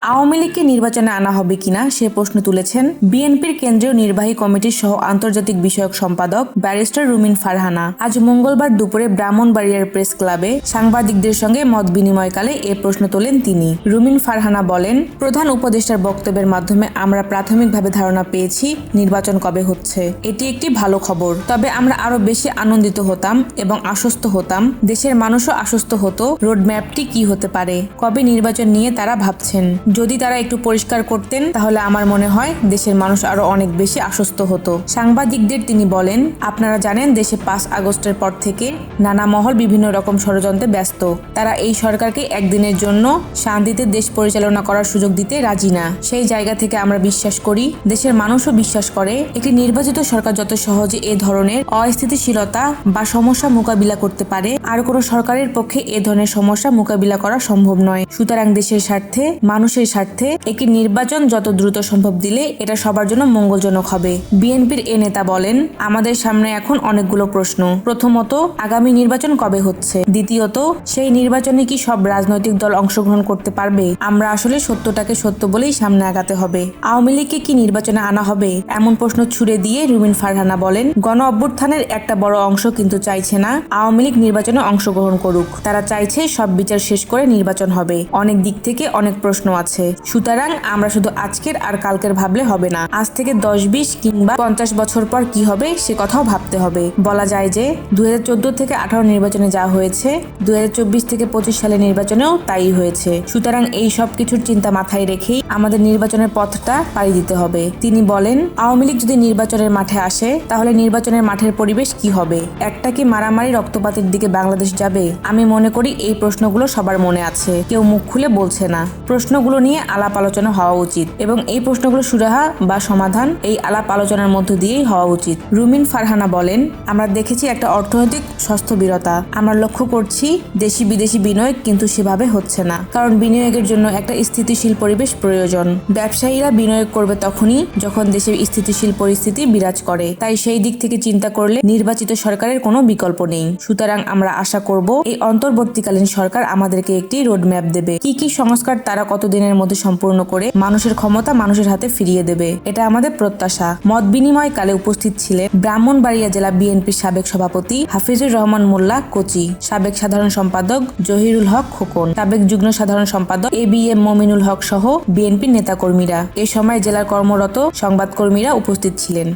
আওয়ামী লীগকে নির্বাচনে আনা হবে কিনা সে প্রশ্ন তুলেছেন বিএনপির কেন্দ্রীয় নির্বাহী কমিটির সহ আন্তর্জাতিক বিষয়ক সম্পাদক ব্যারিস্টার রুমিন ফারহানা। আজ মঙ্গলবার দুপুরে ব্রাহ্মণবাড়িয়ার প্রেস ক্লাবে সাংবাদিকদের সঙ্গে মত বিনিময়কালে এ প্রশ্ন তোলেন তিনি। রুমিন ফারহানা বলেন, প্রধান উপদেষ্টার বক্তব্যের মাধ্যমে আমরা প্রাথমিকভাবে ধারণা পেয়েছি নির্বাচন কবে হচ্ছে। এটি একটি ভালো খবর। তবে আমরা আরো বেশি আনন্দিত হতাম এবং আশ্বস্ত হতাম, দেশের মানুষও আশ্বস্ত হতো রোডম্যাপটি কি হতে পারে, কবে নির্বাচন নিয়ে তারা ভাবছেন। যদি তারা একটু পরিষ্কার করতেন তাহলে আমার মনে হয় দেশের মানুষ আরো অনেক বেশি আশ্বস্ত হতো। সাংবাদিকদের তিনি বলেন, আপনারা জানেন দেশে 5 আগস্টের পর থেকে নানা মহল বিভিন্ন রকম ষড়যন্ত্রে ব্যস্ত। তারা এই সরকারকে একদিনের জন্য শান্তিতে দেশ পরিচালনা করার সুযোগ দিতে রাজি না। সেই জায়গা থেকে আমরা বিশ্বাস করি, দেশের মানুষও বিশ্বাস করে, একটি নির্বাচিত সরকার যত সহজে এ ধরনের অস্থিতিশীলতা বা সমস্যা মোকাবিলা করতে পারে, আর কোনো সরকারের পক্ষে এ ধরনের সমস্যা মোকাবিলা করা সম্ভব নয়। সুতরাং দেশের স্বার্থে, মানুষের স্বার্থে একটি নির্বাচন যত দ্রুত সম্ভব দিলে এটা সবার জন্য মঙ্গলজনক হবে। বিএনপির এ নেতা বলেন, আমাদের সামনে এখন অনেকগুলো প্রশ্ন। প্রথমত, আগামী নির্বাচন কবে হচ্ছে? দ্বিতীয়ত, সেই নির্বাচনে কি সব রাজনৈতিক দল অংশগ্রহণ করতে পারবে? আমরা আসলে সত্যটাকে সত্য বলেই সামনে আগাতে হবে। আওয়ামী লীগকে কি নির্বাচনে আনা হবে? এমন প্রশ্ন ছুড়ে দিয়ে রুমিন ফারহানা বলেন, গণ অভ্যুত্থানের একটা বড় অংশ কিন্তু চাইছে না আওয়ামী লীগ নির্বাচনে অংশগ্রহণ করুক। তারা চাইছে সব বিচার শেষ করে নির্বাচন হবে। অনেক দিক থেকে অনেক প্রশ্ন আছে। সুতরাং আমরা শুধু আজকের আর কালকের ভাবলে হবে না। আজ থেকে 10, 20 কিংবা 50 বছর পর কি হবে সে কথাও ভাবতে হবে। বলা যায় যে 2014 থেকে 18 নির্বাচনে যা হয়েছে, 2024 থেকে 25 সালের নির্বাচনেও তাই হয়েছে। সুতরাং এই সব কিছুর চিন্তা মাথায় রেখেই আমাদের নির্বাচনের পথটা পাড়ি দিতে হবে। তিনি বলেন, আওয়ামী লীগ যদি নির্বাচনের মাঠে আসে তাহলে নির্বাচনের মাঠের পরিবেশ কি হবে? একটা কি মারামারি রক্তপাতের দিকে বাংলাদেশ যাবে? আমি মনে করি এই প্রশ্নগুলো সবার মনে আছে, কেউ মুখ খুলে বলছে না। প্রশ্নগুলো নিয়ে আলাপ আলোচনা হওয়া উচিত এবং এই প্রশ্নগুলো সুরাহা বা সমাধান এই আলাপ আলোচনার মধ্য দিয়েই হওয়া উচিত। রুমিন ফারহানা বলেন, আমরা দেখেছি একটা অর্থনৈতিক স্থবিরতা। আমরা লক্ষ্য করছি দেশি বিদেশি বিনিয়োগ কিন্তু সেভাবে হচ্ছে না, কারণ বিনিয়োগের জন্য একটা স্থিতিশীল পরিবেশ প্রয়োজন। ব্যবসায়ীরা বিনিয়োগ করবে তখনই যখন দেশে স্থিতিশীল পরিস্থিতি বিরাজ করে। তাই সেই দিক থেকে চিন্তা করলে নির্বাচিত সরকারের কোনো বিকল্প নেই। সুতরাং আমরা আশা করব এই অন্তর্বর্তীকালীন সরকার আমাদেরকে একটি রোডম্যাপ দেবে। কি কি সংস্কার তারা কতদিনের মধ্যে সম্পূর্ণ করে মানুষের ক্ষমতা মানুষের হাতে ফিরিয়ে দেবে, এটা আমাদের প্রত্যাশা। মত বিনিময়কালে উপস্থিত ছিলেন ব্রাহ্মণবাড়িয়া জেলা বিএনপির সাবেক সভাপতি হাফিজুর রহমান মোল্লা কোচি, সাবেক সাধারণ সম্পাদক জহিরুল হক খোকন, সাবেক যুগ্ম সাধারণ সম্পাদক ABM মমিনুল হক সহ বিএনপির নেতাকর্মীরা। এ সময় জেলার কর্মরত সংবাদকর্মীরা উপস্থিত ছিলেন।